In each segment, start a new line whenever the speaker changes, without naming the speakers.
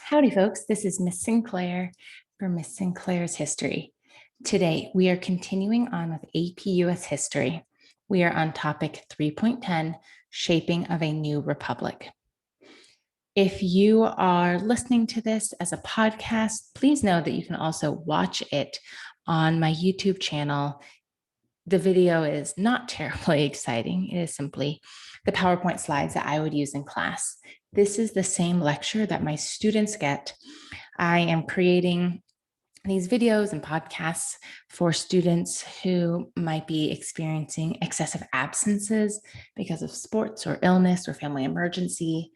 Howdy, folks. This is Miss Sinclair for Miss Sinclair's History. Today, we are continuing on with APUS History. We are on topic 3.10, Shaping of a New Republic. If you are listening to this as a podcast, please know that you can also watch it on my YouTube channel. The video is not terribly exciting. It is simply the PowerPoint slides that I would use in class. This is the same lecture that my students get. I am creating these videos and podcasts for students who might be experiencing excessive absences because of sports or illness or family emergency,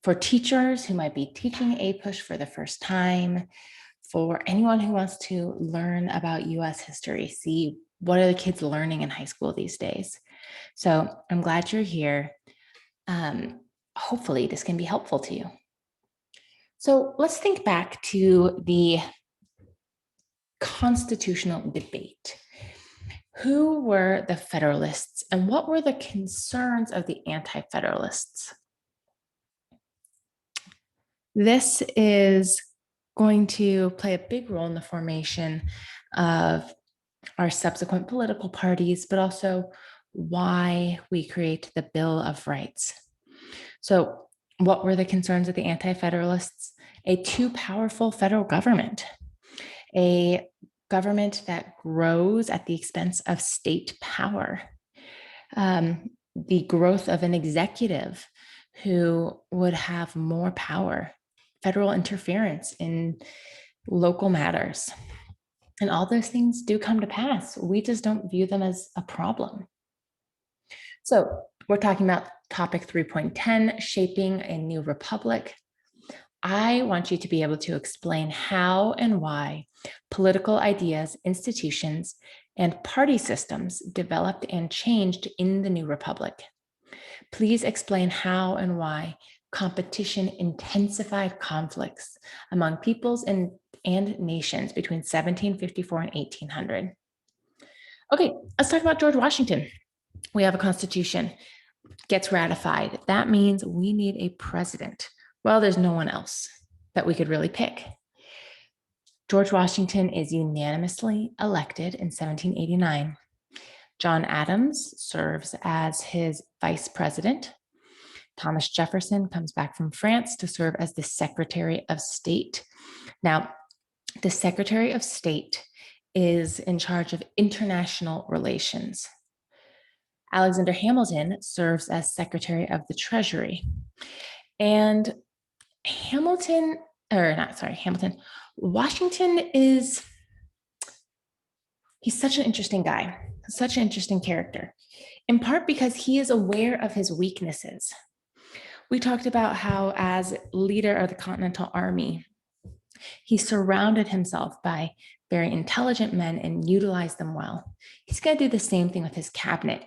for teachers who might be teaching APUSH for the first time, for anyone who wants to learn about US history, see what are the kids learning in high school these days. So I'm glad you're here. Hopefully this can be helpful to you. So let's think back to the constitutional debate. Who were the Federalists and what were the concerns of the Anti-Federalists? This is going to play a big role in the formation of our subsequent political parties, but also why we create the Bill of Rights. So what were the concerns of the Anti-Federalists? A too powerful federal government, a government that grows at the expense of state power, the growth of an executive who would have more power, federal interference in local matters. And all those things do come to pass. We just don't view them as a problem. So we're talking about topic 3.10, Shaping a New Republic. I want you to be able to explain how and why political ideas, institutions, and party systems developed and changed in the new republic. Please explain how and why competition intensified conflicts among peoples and nations between 1754 and 1800. Okay, let's talk about George Washington. We have a constitution, gets ratified. That means we need a president. Well, there's no one else that we could really pick. George Washington is unanimously elected in 1789. John Adams serves as his vice president. Thomas Jefferson comes back from France to serve as the Secretary of State. Now, the Secretary of State is in charge of international relations. Alexander Hamilton serves as Secretary of the Treasury. And Washington he's such an interesting guy, such an interesting character, in part because he is aware of his weaknesses. We talked about how as leader of the Continental Army, he surrounded himself by very intelligent men and utilized them well. He's going to do the same thing with his cabinet.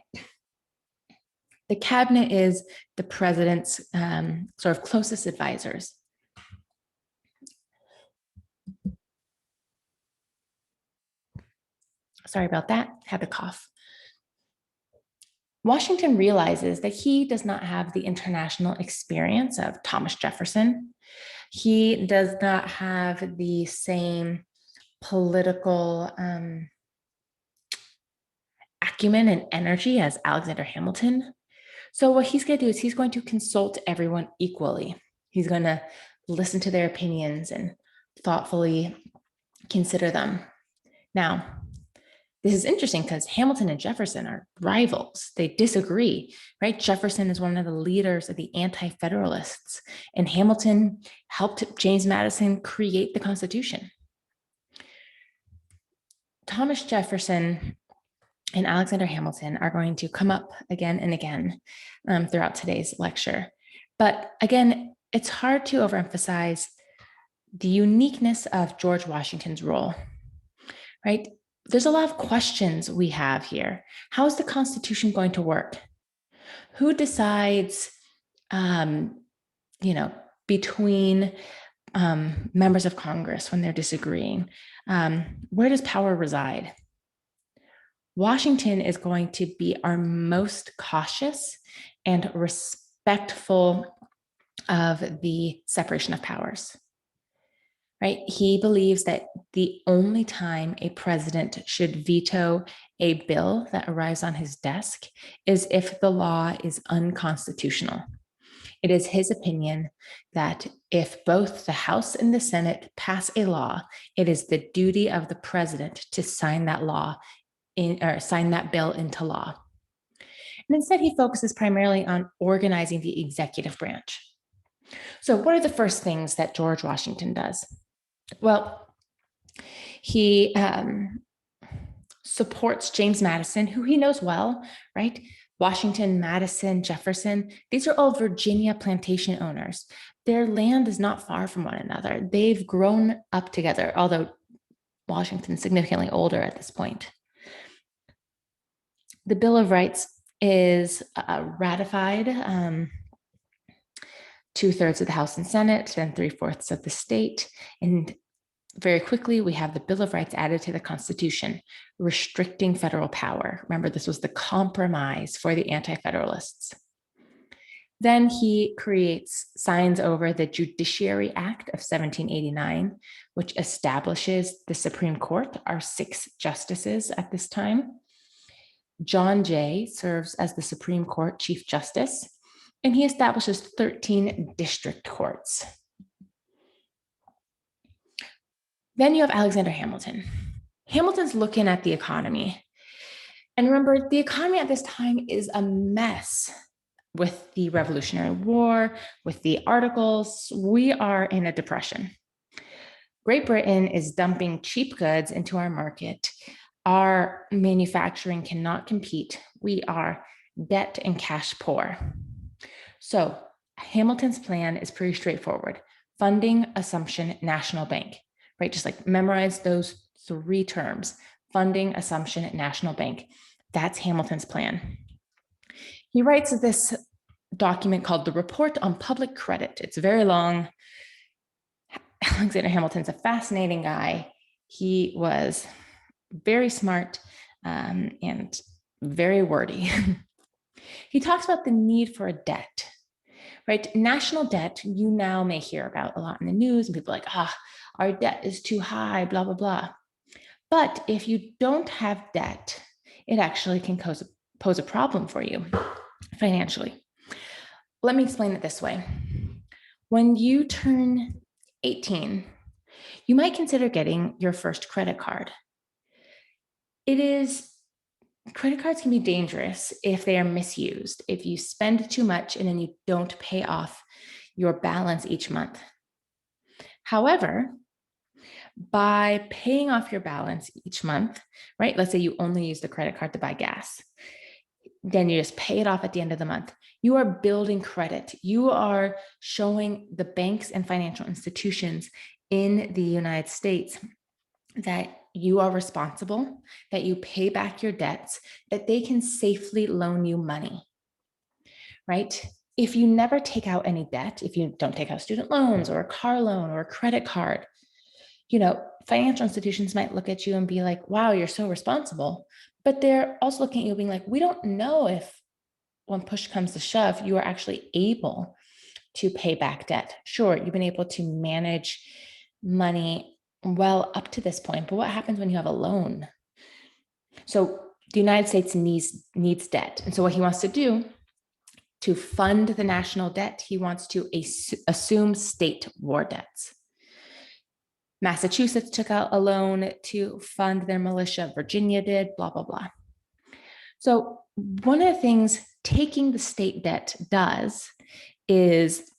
The cabinet is the president's sort of closest advisors. Sorry about that, had a cough. Washington realizes that he does not have the international experience of Thomas Jefferson. He does not have the same political acumen and energy as Alexander Hamilton. So what he's going to do is he's going to consult everyone equally. He's going to listen to their opinions and thoughtfully consider them. Now, this is interesting because Hamilton and Jefferson are rivals. They disagree, right? Jefferson is one of the leaders of the Anti-Federalists, and Hamilton helped James Madison create the Constitution. Thomas Jefferson and Alexander Hamilton are going to come up again and again throughout today's lecture. But again, it's hard to overemphasize the uniqueness of George Washington's role, right? There's a lot of questions we have here. How is the Constitution going to work? Who decides, between members of Congress when they're disagreeing? Where does power reside? Washington is going to be our most cautious and respectful of the separation of powers. right? He believes that the only time a president should veto a bill that arrives on his desk is if the law is unconstitutional. It is his opinion that if both the House and the Senate pass a law, it is the duty of the president to sign that law or sign that bill into law. And instead, he focuses primarily on organizing the executive branch. So, what are the first things that George Washington does? Well, he supports James Madison, who he knows well, right? Washington, Madison, Jefferson, these are all Virginia plantation owners. Their land is not far from one another. They've grown up together, although Washington's significantly older at this point. The Bill of Rights is ratified 2/3 of the House and Senate, then 3/4 of the state. And very quickly, we have the Bill of Rights added to the Constitution, restricting federal power. Remember, this was the compromise for the Anti-Federalists. Then he signs over the Judiciary Act of 1789, which establishes the Supreme Court, our 6 justices at this time. John Jay serves as the Supreme Court Chief Justice, and he establishes 13 district courts. Then you have Alexander Hamilton. Hamilton's looking at the economy. And remember, the economy at this time is a mess with the Revolutionary War, with the Articles. We are in a depression. Great Britain is dumping cheap goods into our market. Our manufacturing cannot compete. We are debt and cash poor. So Hamilton's plan is pretty straightforward. Funding, assumption, national bank, right? Just like memorize those 3 terms, funding, assumption, national bank. That's Hamilton's plan. He writes this document called the Report on Public Credit. It's very long. Alexander Hamilton's a fascinating guy. He was very smart and very wordy. He talks about the need for a debt, right? National debt, you now may hear about a lot in the news, and people are like, our debt is too high, blah, blah, blah. But if you don't have debt, it actually can pose a problem for you financially. Let me explain it this way. When you turn 18, you might consider getting your first credit card. Credit cards can be dangerous if they are misused, if you spend too much and then you don't pay off your balance each month. However, by paying off your balance each month, right? Let's say you only use the credit card to buy gas. Then you just pay it off at the end of the month. You are building credit. You are showing the banks and financial institutions in the United States that you are responsible, that you pay back your debts, that they can safely loan you money, right? If you never take out any debt, if you don't take out student loans or a car loan or a credit card, financial institutions might look at you and be like, wow, you're so responsible. But they're also looking at you being like, we don't know if when push comes to shove, you are actually able to pay back debt. Sure, you've been able to manage money well up to this point, but what happens when you have a loan? So the United States needs debt. And so what he wants to do to fund the national debt, he wants to assume state war debts. Massachusetts took out a loan to fund their militia. Virginia did, blah, blah, blah. So one of the things taking the state debt does is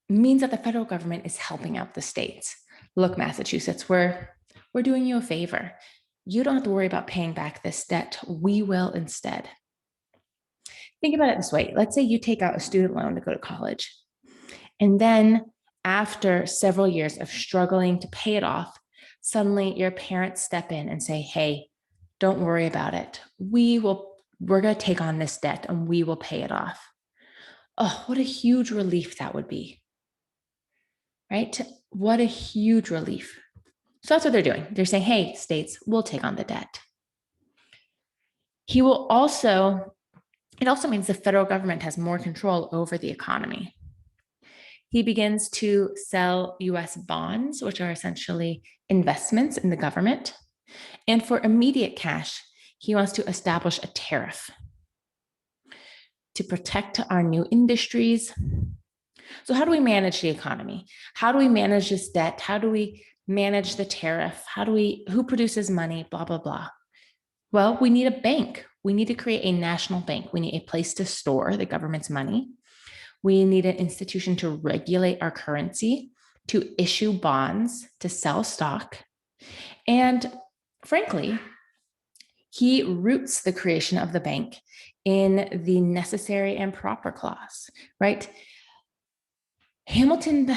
means that the federal government is helping out the states. Look, Massachusetts, we're doing you a favor. You don't have to worry about paying back this debt. We will instead. Think about it this way. Let's say you take out a student loan to go to college. And then after several years of struggling to pay it off, suddenly your parents step in and say, hey, don't worry about it. We're going to take on this debt and we will pay it off. Oh, what a huge relief that would be, right? What a huge relief. So that's what they're doing. They're saying, hey, states, we'll take on the debt. It also means the federal government has more control over the economy. he begins to sell US bonds, which are essentially investments in the government. And for immediate cash, he wants to establish a tariff to protect our new industries. So how do we manage the economy? How do we manage this debt? How do we manage the tariff? Who produces money? Blah, blah, blah. Well, we need a bank. We need to create a national bank. We need a place to store the government's money. We need an institution to regulate our currency, to issue bonds, to sell stock. And frankly, he roots the creation of the bank in the necessary and proper clause, right? Hamilton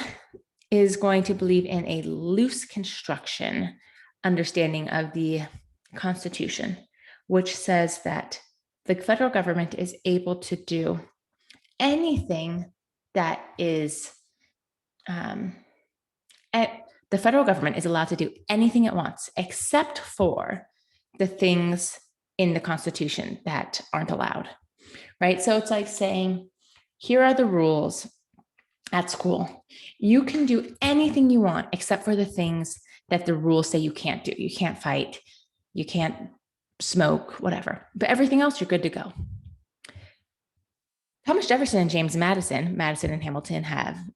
is going to believe in a loose construction understanding of the Constitution, which says that the federal government is able to do anything that is, the federal government is allowed to do anything it wants, except for the things in the Constitution that aren't allowed, right? So it's like saying, here are the rules at school. You can do anything you want, except for the things that the rules say you can't do. You can't fight, you can't smoke, whatever, but everything else, you're good to go. Thomas Jefferson and James Madison and Hamilton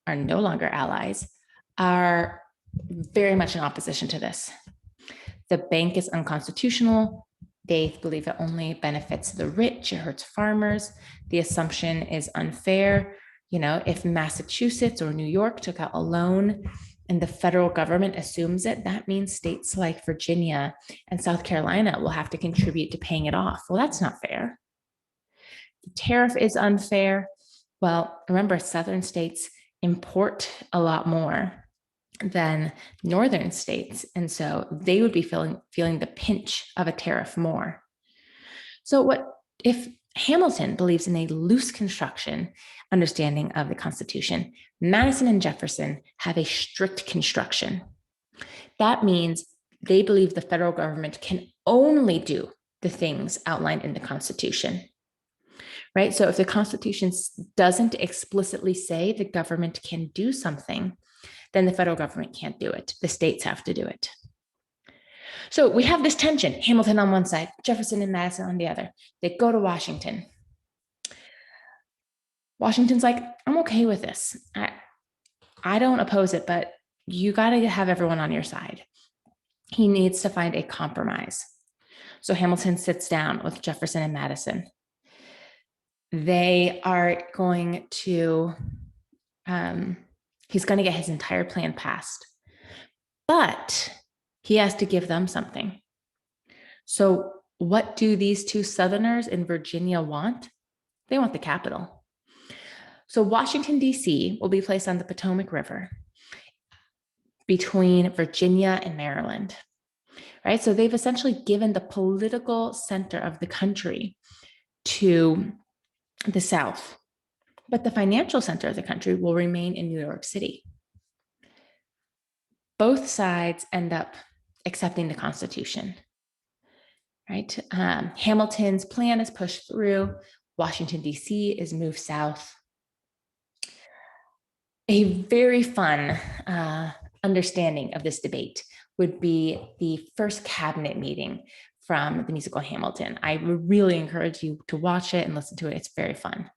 are no longer allies, are very much in opposition to this. The bank is unconstitutional. They believe it only benefits the rich, it hurts farmers. The assumption is unfair. If Massachusetts or New York took out a loan and the federal government assumes it, that means states like Virginia and South Carolina will have to contribute to paying it off. Well, that's not fair. The tariff is unfair. Well, remember, southern states import a lot more than northern states. And so they would be feeling the pinch of a tariff more. So what if Hamilton believes in a loose construction understanding of the Constitution? Madison and Jefferson have a strict construction. That means they believe the federal government can only do the things outlined in the Constitution, right? So if the Constitution doesn't explicitly say the government can do something, then the federal government can't do it. The states have to do it. So we have this tension, Hamilton on one side, Jefferson and Madison on the other. They go to Washington. Washington's like, I'm okay with this. I don't oppose it, but you got to have everyone on your side. He needs to find a compromise. So Hamilton sits down with Jefferson and Madison. They are going to, he's going to get his entire plan passed, but he has to give them something. So what do these two Southerners in Virginia want? They want the capital. So Washington, D.C. will be placed on the Potomac River between Virginia and Maryland, right? So they've essentially given the political center of the country to the South, but the financial center of the country will remain in New York City. Both sides end up accepting the Constitution, right? Hamilton's plan is pushed through. Washington, D.C. is moved south. A very fun understanding of this debate would be the first cabinet meeting from the musical Hamilton. I would really encourage you to watch it and listen to it. It's very fun.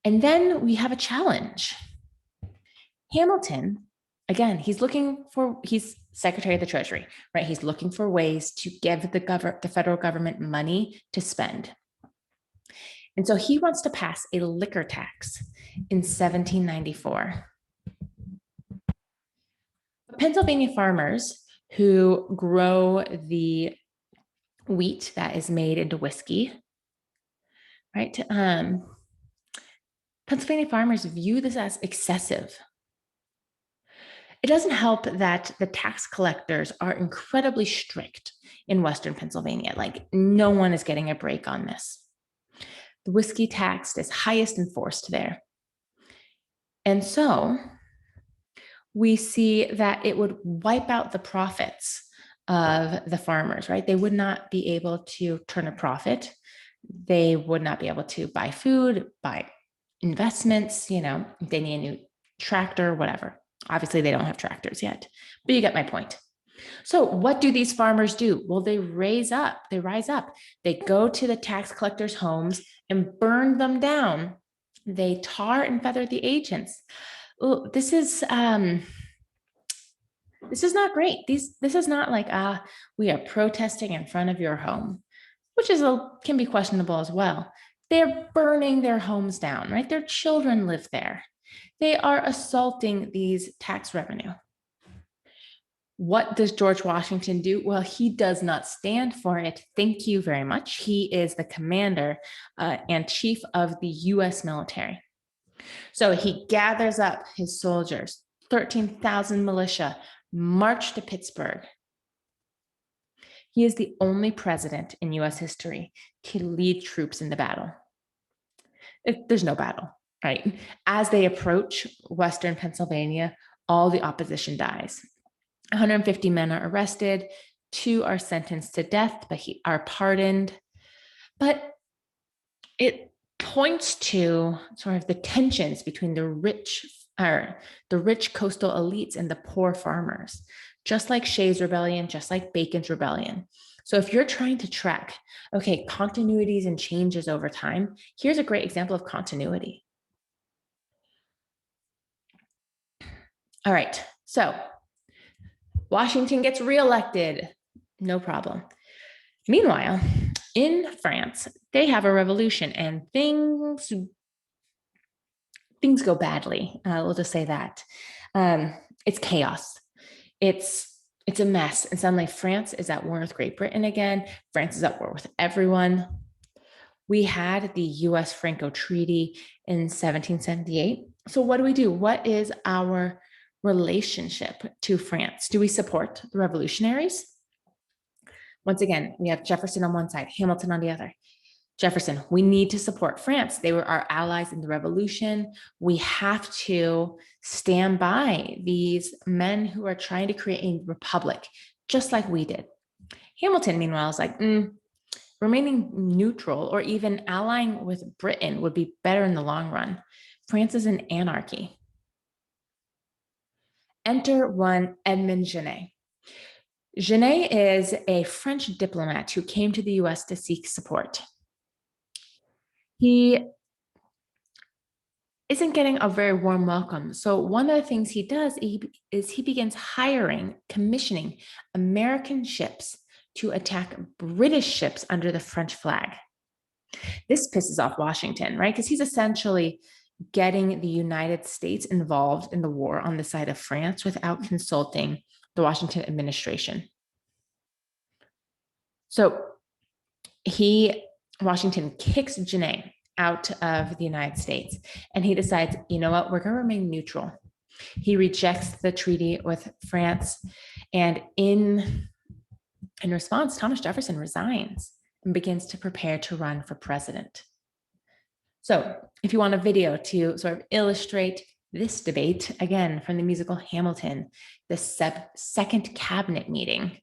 And then we have a challenge. Hamilton, again, he's Secretary of the Treasury, right? He's looking for ways to give the federal government money to spend. And so he wants to pass a liquor tax in 1794. Pennsylvania farmers who grow the wheat that is made into whiskey, right? Pennsylvania farmers view this as excessive. It doesn't help that the tax collectors are incredibly strict in Western Pennsylvania. Like, no one is getting a break on this. The whiskey tax is highest enforced there. And so we see that it would wipe out the profits of the farmers, right? They would not be able to turn a profit. They would not be able to buy food, buy investments, they need a new tractor, whatever. Obviously, they don't have tractors yet, but you get my point. So what do these farmers do? Well, they rise up. They go to the tax collectors' homes and burn them down. They tar and feather the agents. Ooh, this is not great. This is not like we are protesting in front of your home, which can be questionable as well. They're burning their homes down, right? Their children live there. They are assaulting these tax revenue. What does George Washington do? Well, he does not stand for it. Thank you very much. He is the commander and chief of the US military. So he gathers up his soldiers, 13,000 militia, march to Pittsburgh. He is the only president in US history to lead troops in the battle. There's no battle, right? As they approach Western Pennsylvania, all the opposition dies. 150 men are arrested, 2 are sentenced to death, but are pardoned. But it points to sort of the tensions between the rich coastal elites and the poor farmers, just like Shays' Rebellion, just like Bacon's Rebellion. So if you're trying to track, okay, continuities and changes over time, here's a great example of continuity. All right, so Washington gets reelected, no problem. Meanwhile, in France, they have a revolution and things go badly. We'll just say that. It's chaos. It's a mess. And suddenly France is at war with Great Britain again. France is at war with everyone. We had the US Franco Treaty in 1778. So what do? What is our relationship to France? Do we support the revolutionaries? Once again, we have Jefferson on one side, Hamilton on the other. Jefferson, we need to support France. They were our allies in the revolution. We have to stand by these men who are trying to create a republic, just like we did. Hamilton, meanwhile, is like, remaining neutral or even allying with Britain would be better in the long run. France is an anarchy. Enter one Edmond Genet. Genet is a French diplomat who came to the US to seek support. He isn't getting a very warm welcome. So one of the things he does is he begins commissioning American ships to attack British ships under the French flag. This pisses off Washington, right? Because he's essentially getting the United States involved in the war on the side of France without consulting the Washington administration. So Washington kicks Genet out of the United States, and he decides, you know what, we're going to remain neutral. He rejects the treaty with France, and in response, Thomas Jefferson resigns and begins to prepare to run for president. So if you want a video to sort of illustrate this debate, again, from the musical Hamilton, the second cabinet meeting,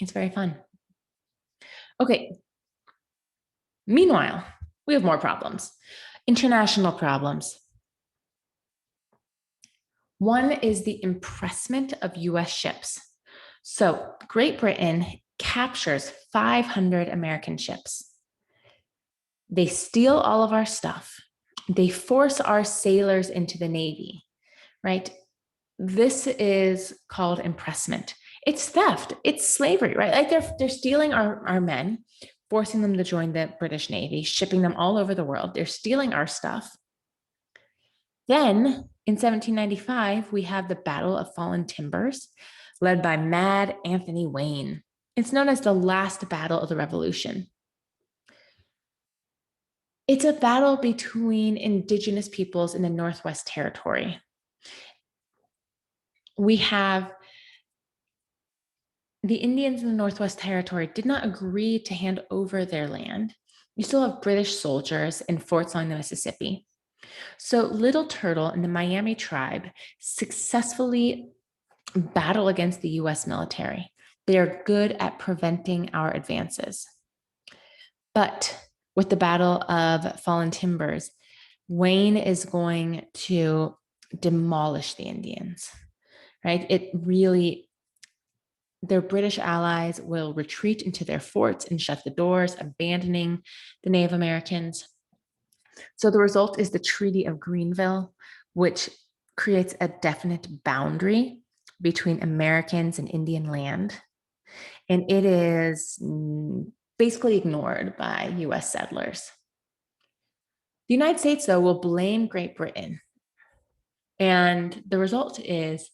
it's very fun. Okay. Meanwhile, we have more problems, international problems. One is the impressment of US ships. So Great Britain captures 500 American ships. They steal all of our stuff. They force our sailors into the Navy, right? This is called impressment. It's theft. It's slavery, right? Like they're stealing our men, forcing them to join the British Navy, shipping them all over the world. They're stealing our stuff. Then in 1795, we have the Battle of Fallen Timbers, led by Mad Anthony Wayne. It's known as the last battle of the Revolution. It's a battle between indigenous peoples in the Northwest Territory. We have the Indians in the Northwest Territory did not agree to hand over their land. You still have British soldiers in forts along the Mississippi. So Little Turtle and the Miami tribe successfully battle against the US military. They are good at preventing our advances. But with the Battle of Fallen Timbers, Wayne is going to demolish the Indians, right? Their British allies will retreat into their forts and shut the doors, abandoning the Native Americans. So the result is the Treaty of Greenville, which creates a definite boundary between Americans and Indian land. And it is basically ignored by US settlers. The United States, though, will blame Great Britain. And the result is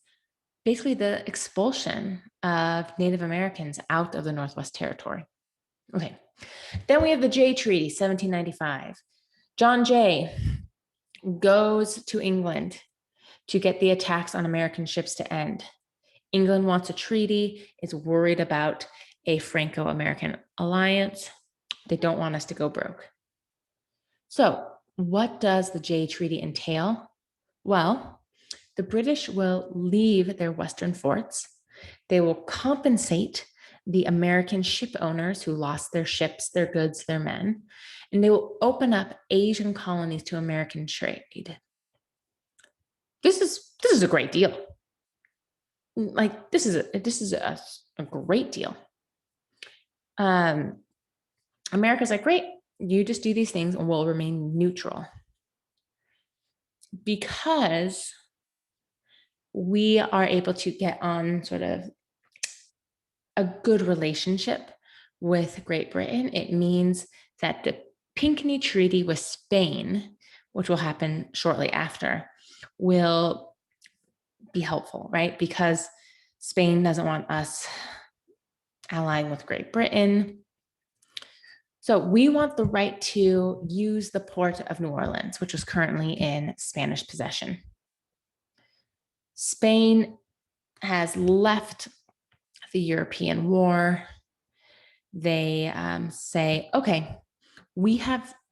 basically the expulsion of Native Americans out of the Northwest Territory. Okay, then we have the Jay Treaty, 1795. John Jay goes to England to get the attacks on American ships to end. England wants a treaty, is worried about a Franco-American alliance. They don't want us to go broke. So what does the Jay Treaty entail? Well, the British will leave their Western forts. They will compensate the American ship owners who lost their ships, their goods, their men, and they will open up Asian colonies to American trade. This is a great deal. Like this is a great deal. America's like, great, you just do these things and we'll remain neutral. Because we are able to get on sort of a good relationship with Great Britain, it means that the Pinckney Treaty with Spain, which will happen shortly after, will be helpful, right? Because Spain doesn't want us allying with Great Britain. So we want the right to use the port of New Orleans, which is currently in Spanish possession. Spain has left the European war. They say, okay,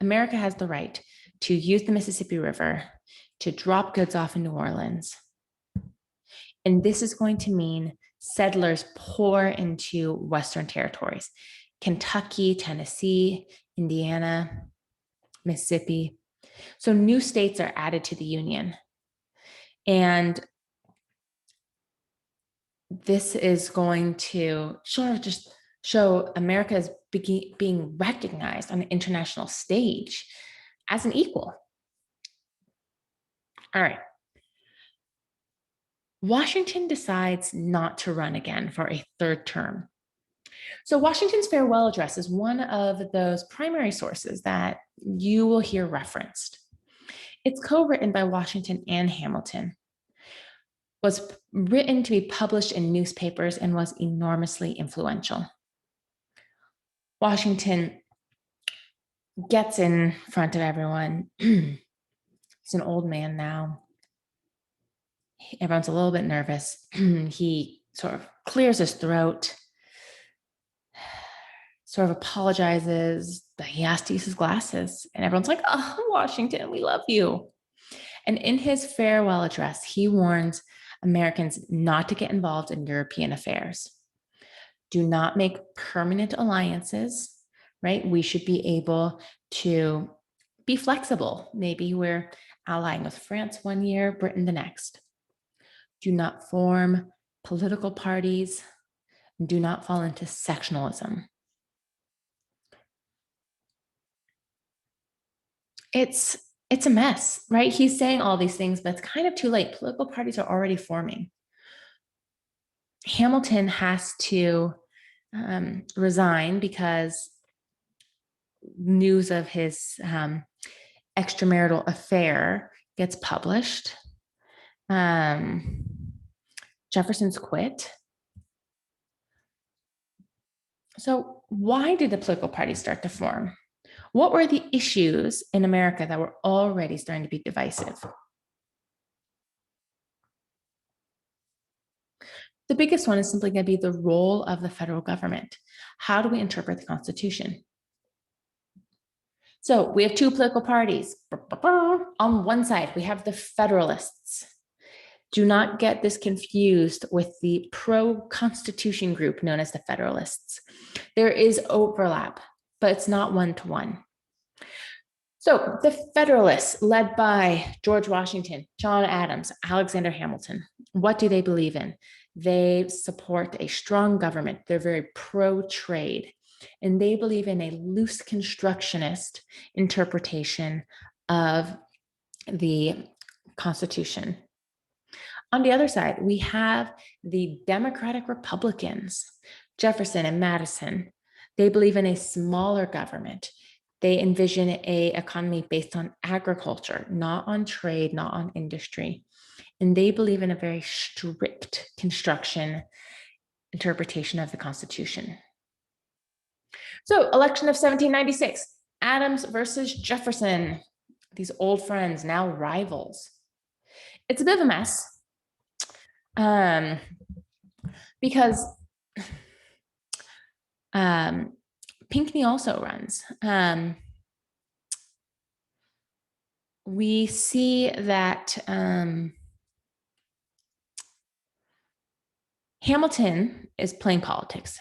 America has the right to use the Mississippi River to drop goods off in New Orleans. And this is going to mean settlers pour into Western territories, Kentucky, Tennessee, Indiana, Mississippi. So new states are added to the Union. And this is going to sort of just show America as being recognized on the international stage as an equal. All right. Washington decides not to run again for a third term. So Washington's farewell address is one of those primary sources that you will hear referenced. It's co-written by Washington and Hamilton, was written to be published in newspapers, and was enormously influential. Washington gets in front of everyone. He's an old man now. Everyone's a little bit nervous. He sort of clears his throat, sort of apologizes that he has to use his glasses. And everyone's like, oh, Washington, we love you. And in his farewell address, he warns Americans not to get involved in European affairs. Do not make permanent alliances, right? We should be able to be flexible. Maybe we're allying with France one year, Britain the next. Do not form political parties. Do not fall into sectionalism. It's a mess, right? He's saying all these things, but it's kind of too late. Political parties are already forming. Hamilton has to resign because news of his extramarital affair gets published. Jefferson's quit. So why did the political parties start to form? What were the issues in America that were already starting to be divisive? The biggest one is simply going to be the role of the federal government. How do we interpret the Constitution? So we have two political parties. On one side, we have the Federalists. Do not get this confused with the pro-Constitution group known as the Federalists. There is overlap, but it's not one-to-one. So the Federalists, led by George Washington, John Adams, Alexander Hamilton, what do they believe in? They support a strong government. They're very pro-trade, and they believe in a loose constructionist interpretation of the Constitution. On the other side, we have the Democratic Republicans, Jefferson and Madison. They believe in a smaller government. They envision an economy based on agriculture, not on trade, not on industry. And they believe in a very strict construction interpretation of the Constitution. So, election of 1796, Adams versus Jefferson. These old friends, now rivals. It's a bit of a mess because Pinckney also runs. We see that Hamilton is playing politics.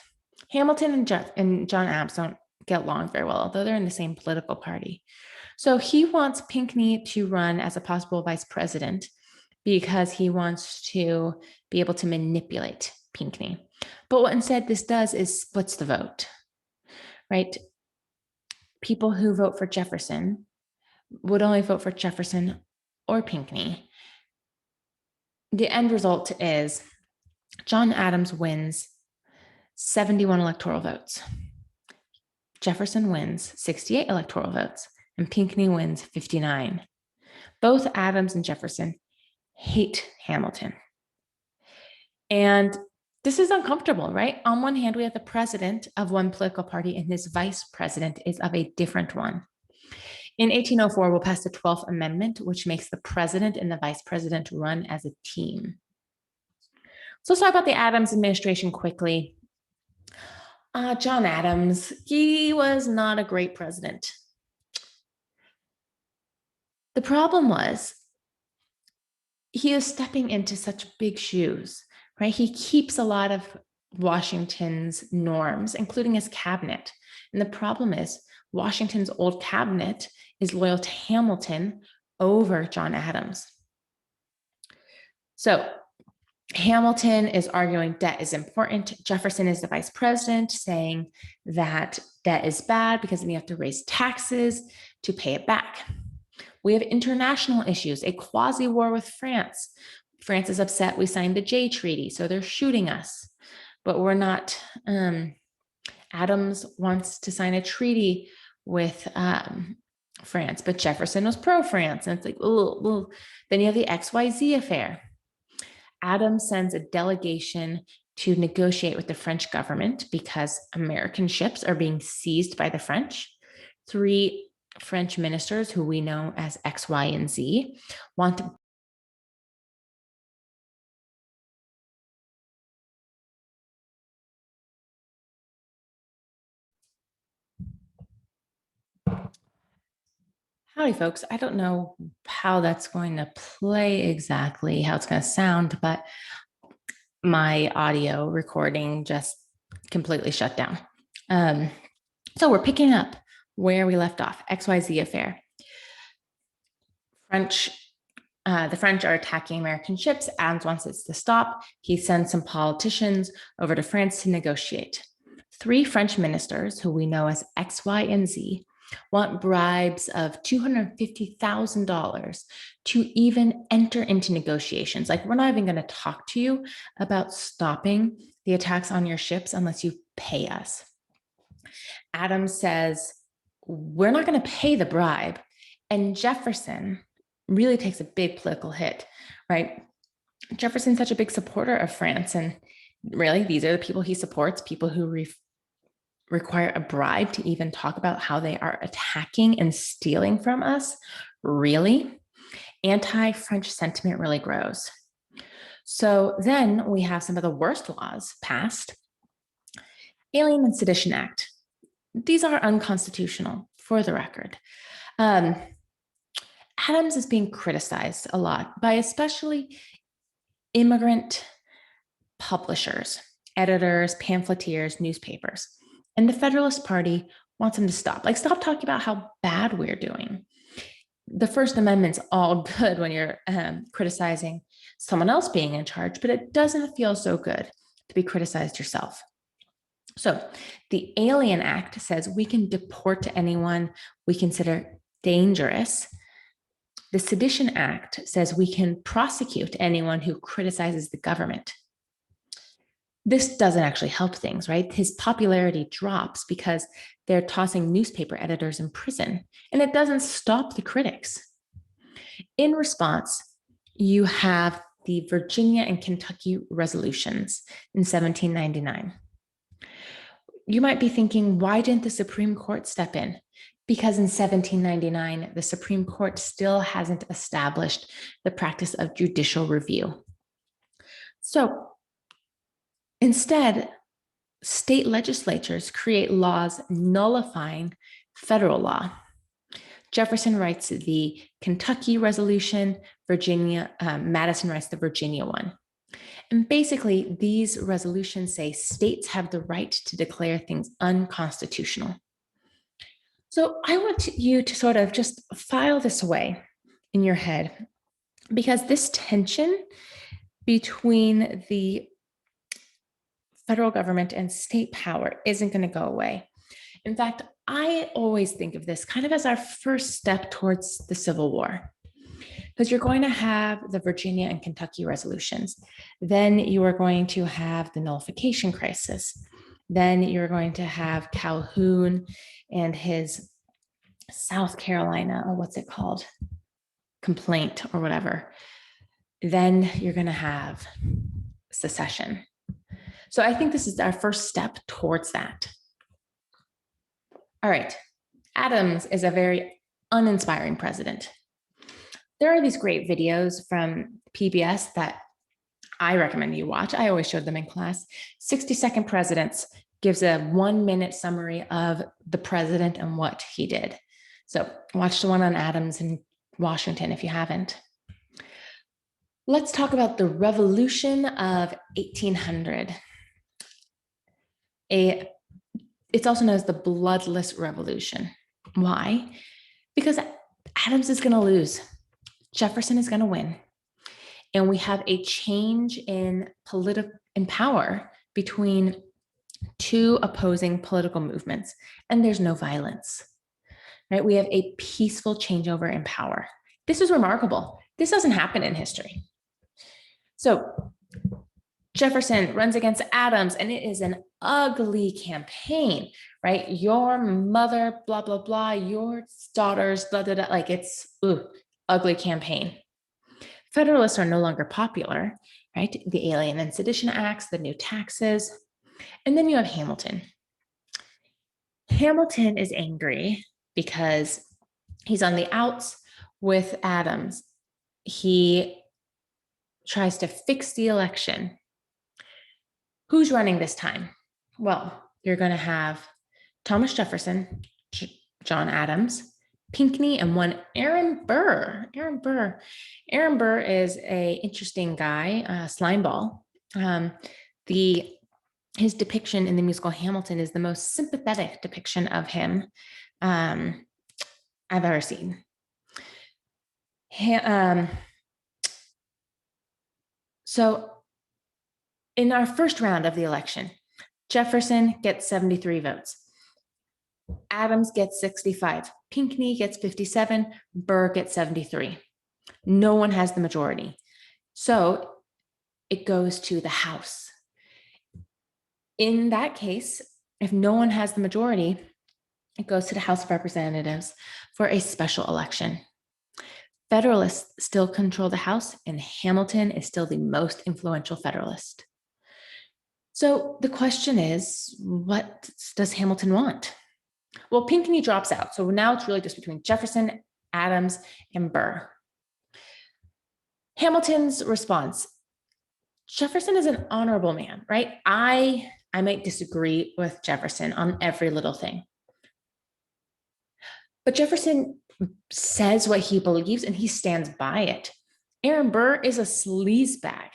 Hamilton and John Adams don't get along very well, although they're in the same political party. So he wants Pinckney to run as a possible vice president because he wants to be able to manipulate Pinckney. But what instead this does is splits the vote, right? People who vote for Jefferson would only vote for Jefferson or Pinckney. The end result is John Adams wins 71 electoral votes. Jefferson wins 68 electoral votes, and Pinckney wins 59. Both Adams and Jefferson hate Hamilton. And this is uncomfortable, right? On one hand, we have the president of one political party, and his vice president is of a different one. In 1804, we'll pass the 12th Amendment, which makes the president and the vice president run as a team. So let's talk about the Adams administration quickly. John Adams, he was not a great president. The problem was he is stepping into such big shoes, right? He keeps a lot of Washington's norms, including his cabinet. And the problem is Washington's old cabinet is loyal to Hamilton over John Adams. So Hamilton is arguing debt is important. Jefferson is the vice president, saying that debt is bad because then you have to raise taxes to pay it back. We have international issues, a quasi-war with France. France is upset we signed the Jay Treaty, so they're shooting us. But we're not. Adams wants to sign a treaty with France, but Jefferson was pro-France. And it's like, oh, then you have the XYZ affair. Adams sends a delegation to negotiate with the French government because American ships are being seized by the French. 3 French ministers, who we know as X, Y, and Z, want to Howdy, folks. I don't know how that's going to play exactly, how it's going to sound, but my audio recording just completely shut down. So we're picking up where we left off, XYZ affair. The French are attacking American ships. Adams wants it to stop. He sends some politicians over to France to negotiate. 3 French ministers, who we know as X, Y, and Z, want bribes of $250,000 to even enter into negotiations. Like, we're not even going to talk to you about stopping the attacks on your ships unless you pay us. Adams says, we're not going to pay the bribe. And Jefferson really takes a big political hit, right? Jefferson's such a big supporter of France. And really, these are the people he supports, people who require a bribe to even talk about how they are attacking and stealing from us. Really? Anti-French sentiment really grows. So then we have some of the worst laws passed. Alien and Sedition Act. These are unconstitutional, for the record. Adams is being criticized a lot by especially immigrant publishers, editors, pamphleteers, newspapers. And the Federalist Party wants them to stop. Like, stop talking about how bad we're doing. The First Amendment's all good when you're criticizing someone else being in charge, but it doesn't feel so good to be criticized yourself. So the Alien Act says we can deport anyone we consider dangerous. The Sedition Act says we can prosecute anyone who criticizes the government. This doesn't actually help things, right? His popularity drops because they're tossing newspaper editors in prison, and it doesn't stop the critics. In response, you have the Virginia and Kentucky resolutions in 1799. You might be thinking, why didn't the Supreme Court step in? Because in 1799, the Supreme Court still hasn't established the practice of judicial review. So instead, state legislatures create laws nullifying federal law. Jefferson writes the Kentucky resolution, Madison writes the Virginia one. And basically, these resolutions say states have the right to declare things unconstitutional. So I want you to sort of just file this away in your head, because this tension between the federal government and state power isn't going to go away. In fact, I always think of this kind of as our first step towards the Civil War, because you're going to have the Virginia and Kentucky resolutions. Then you are going to have the nullification crisis. Then you're going to have Calhoun and his South Carolina, or what's it called? Complaint or whatever. Then you're going to have secession. So I think this is our first step towards that. All right. Adams is a very uninspiring president. There are these great videos from PBS that I recommend you watch. I always showed them in class. 60-Second Presidents gives a 1-minute summary of the president and what he did. So watch the one on Adams and Washington if you haven't. Let's talk about the Revolution of 1800. It's also known as the Bloodless Revolution. Why? Because Adams is going to lose. Jefferson is going to win. And we have a change in power between two opposing political movements, and there's no violence, right? We have a peaceful changeover in power. This is remarkable. This doesn't happen in history. So Jefferson runs against Adams, and it is an ugly campaign, right? Your mother, blah, blah, blah, your daughters, blah, blah, blah. Like, it's ugly campaign. Federalists are no longer popular, right? The Alien and Sedition Acts, the new taxes. And then you have Hamilton. Hamilton is angry because he's on the outs with Adams. He tries to fix the election. Who's running this time? Well, you're going to have Thomas Jefferson, John Adams, Pinckney, and one Aaron Burr. Aaron Burr is an interesting guy, slimeball. His depiction in the musical Hamilton is the most sympathetic depiction of him I've ever seen. So in our first round of the election, Jefferson gets 73 votes. Adams gets 65. Pinckney gets 57. Burr gets 73. No one has the majority. So it goes to the House. In that case, if no one has the majority, it goes to the House of Representatives for a special election. Federalists still control the House, and Hamilton is still the most influential Federalist. So the question is, what does Hamilton want? Well, Pinckney drops out. So now it's really just between Jefferson, Adams, and Burr. Hamilton's response: Jefferson is an honorable man, right? I might disagree with Jefferson on every little thing. But Jefferson says what he believes and he stands by it. Aaron Burr is a sleazebag.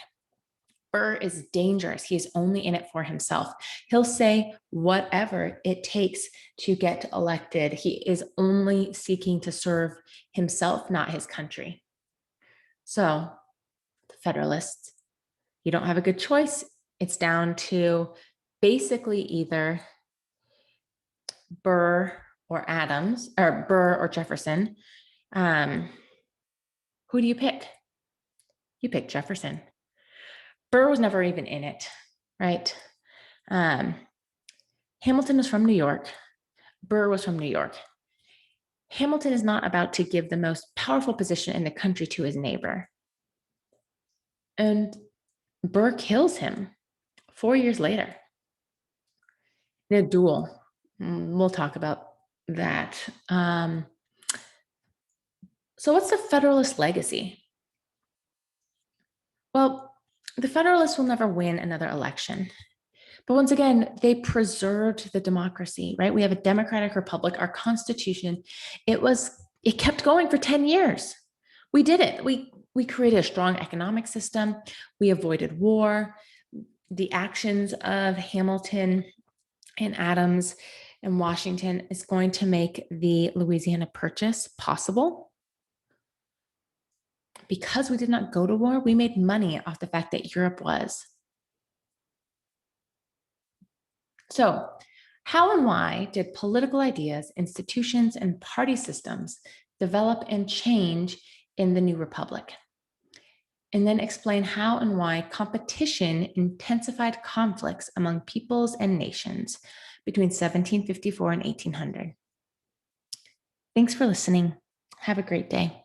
Burr is dangerous. He is only in it for himself. He'll say whatever it takes to get elected. He is only seeking to serve himself, not his country. So, the Federalists, you don't have a good choice. It's down to basically either Burr or Adams, or Burr or Jefferson. Who do you pick? You pick Jefferson. Burr was never even in it, right? Hamilton was from New York. Burr was from New York. Hamilton is not about to give the most powerful position in the country to his neighbor. And Burr kills him 4 years later in a duel. We'll talk about that. So what's the Federalist legacy? Well, the Federalists will never win another election. But once again, they preserved the democracy, right? We have a democratic republic, our Constitution. It kept going for 10 years. We did it. We created a strong economic system. We avoided war. The actions of Hamilton and Adams and Washington is going to make the Louisiana Purchase possible. Because we did not go to war, we made money off the fact that Europe was. So, how and why did political ideas, institutions, and party systems develop and change in the new republic? And then explain how and why competition intensified conflicts among peoples and nations between 1754 and 1800. Thanks for listening. Have a great day.